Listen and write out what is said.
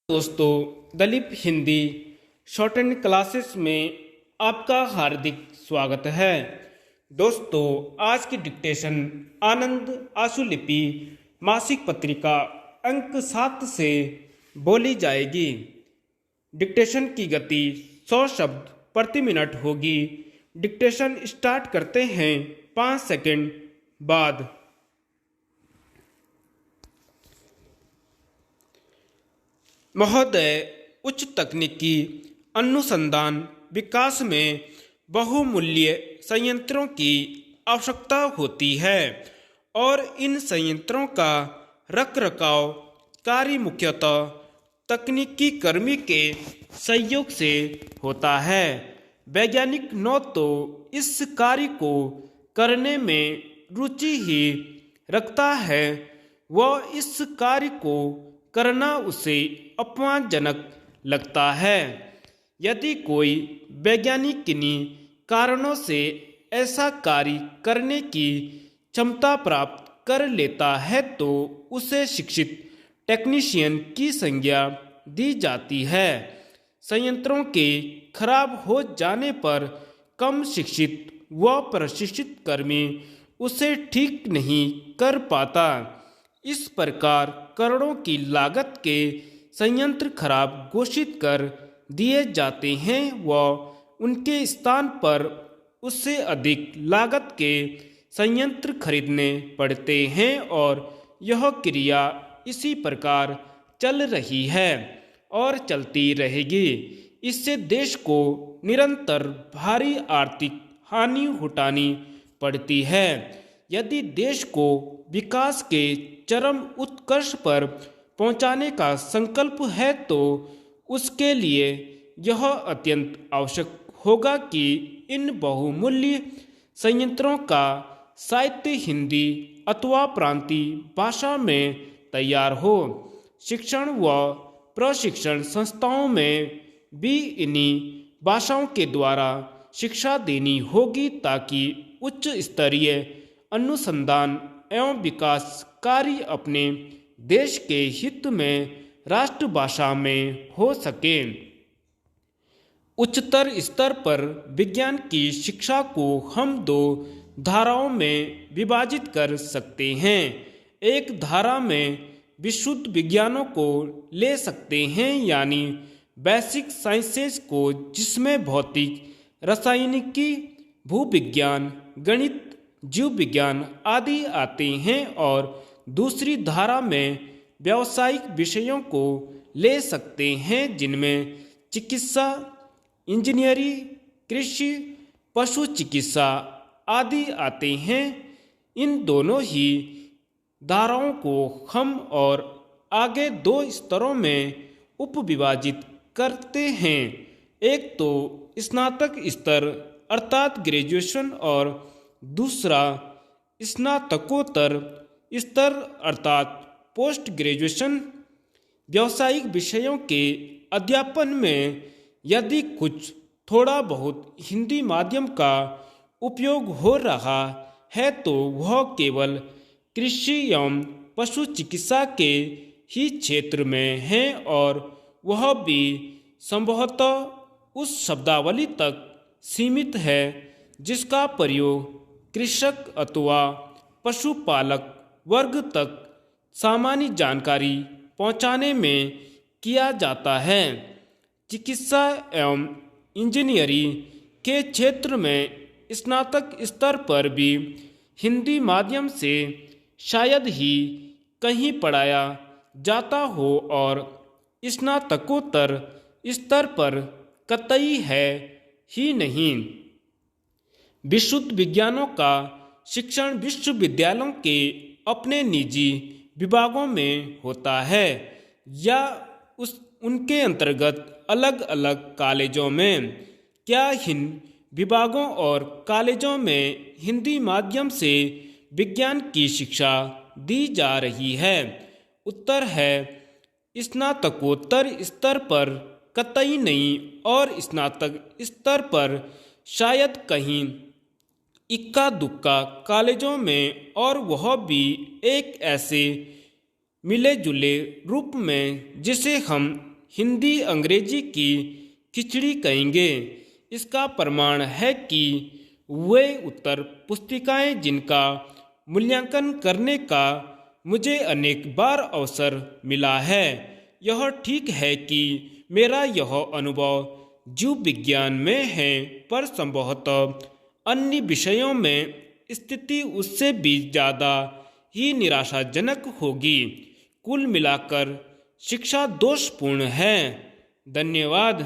दोस्तों, Dalip Hindi shorthand classes में आपका हार्दिक स्वागत है। दोस्तों, आज की डिक्टेशन आनंद आशुलिपि मासिक पत्रिका अंक 7 से बोली जाएगी। डिक्टेशन की गति 100 शब्द प्रति मिनट होगी। डिक्टेशन स्टार्ट करते हैं 5 सेकंड बाद। महोदय, उच्च तकनीकी अनुसंधान विकास में बहुमूल्य संयंत्रों की आवश्यकता होती है और इन संयंत्रों का रखरखाव कार्य मुख्यतः तकनीकी कर्मी के सहयोग से होता है। वैज्ञानिक न तो इस कार्य को करने में रुचि ही रखता है, वह इस कार्य को करना उसे अपमानजनक लगता है। यदि कोई वैज्ञानिक किन्हीं कारणों से ऐसा कार्य करने की क्षमता प्राप्त कर लेता है तो उसे शिक्षित टेक्नीशियन की संज्ञा दी जाती है। संयंत्रों के खराब हो जाने पर कम शिक्षित व प्रशिक्षित कर्मी उसे ठीक नहीं कर पाता। इस प्रकार करोड़ों की लागत के संयंत्र खराब घोषित कर दिए जाते हैं व उनके स्थान पर उससे अधिक लागत के संयंत्र खरीदने पड़ते हैं और यह क्रिया इसी प्रकार चल रही है और चलती रहेगी। इससे देश को निरंतर भारी आर्थिक हानि उठानी पड़ती है। यदि देश को विकास के चरम उत्कर्ष पर पहुंचाने का संकल्प है तो उसके लिए यह अत्यंत आवश्यक होगा कि इन बहुमूल्य संयंत्रों का साहित्य हिंदी अथवा प्रांतीय भाषा में तैयार हो। शिक्षण व प्रशिक्षण संस्थाओं में भी इन्हीं भाषाओं के द्वारा शिक्षा देनी होगी ताकि उच्च स्तरीय अनुसंधान एवं विकास कार्य अपने देश के हित में राष्ट्रभाषा में हो सके। उच्चतर स्तर पर विज्ञान की शिक्षा को हम दो धाराओं में विभाजित कर सकते हैं। एक धारा में विशुद्ध विज्ञानों को ले सकते हैं, यानी बेसिक साइंसेज को, जिसमें भौतिक, रासायनिकी, भूविज्ञान, गणित, जीव विज्ञान आदि आते हैं, और दूसरी धारा में व्यावसायिक विषयों को ले सकते हैं, जिनमें चिकित्सा, इंजीनियरिंग, कृषि, पशु चिकित्सा आदि आते हैं। इन दोनों ही धाराओं को हम और आगे दो स्तरों में उपविभाजित करते हैं। एक तो स्नातक स्तर अर्थात ग्रेजुएशन और दूसरा स्नातकोत्तर स्तर अर्थात पोस्ट ग्रेजुएशन। व्यावसायिक विषयों के अध्यापन में यदि कुछ थोड़ा बहुत हिंदी माध्यम का उपयोग हो रहा है तो वह केवल कृषि एवं पशु चिकित्सा के ही क्षेत्र में है और वह भी संभवतः उस शब्दावली तक सीमित है जिसका प्रयोग कृषक अथवा पशुपालक वर्ग तक सामान्य जानकारी पहुंचाने में किया जाता है। चिकित्सा एवं इंजीनियरिंग के क्षेत्र में स्नातक स्तर पर भी हिंदी माध्यम से शायद ही कहीं पढ़ाया जाता हो और स्नातकोत्तर स्तर पर कतई है ही नहीं। विशुद्ध विज्ञानों का शिक्षण विश्वविद्यालयों के अपने निजी विभागों में होता है या उनके अंतर्गत अलग अलग कॉलेजों में। क्या इन विभागों और कॉलेजों में हिंदी माध्यम से विज्ञान की शिक्षा दी जा रही है? उत्तर है स्नातकोत्तर स्तर पर कतई नहीं और स्नातक स्तर पर शायद कहीं इक्का दुक्का कॉलेजों में, और वह भी एक ऐसे मिले जुले रूप में जिसे हम हिंदी अंग्रेजी की खिचड़ी कहेंगे। इसका प्रमाण है कि वे उत्तर पुस्तिकाएं जिनका मूल्यांकन करने का मुझे अनेक बार अवसर मिला है। यह ठीक है कि मेरा यह अनुभव जीव विज्ञान में है, पर संभवतः अन्य विषयों में स्थिति उससे भी ज़्यादा ही निराशाजनक होगी। कुल मिलाकर शिक्षा दोषपूर्ण है। धन्यवाद।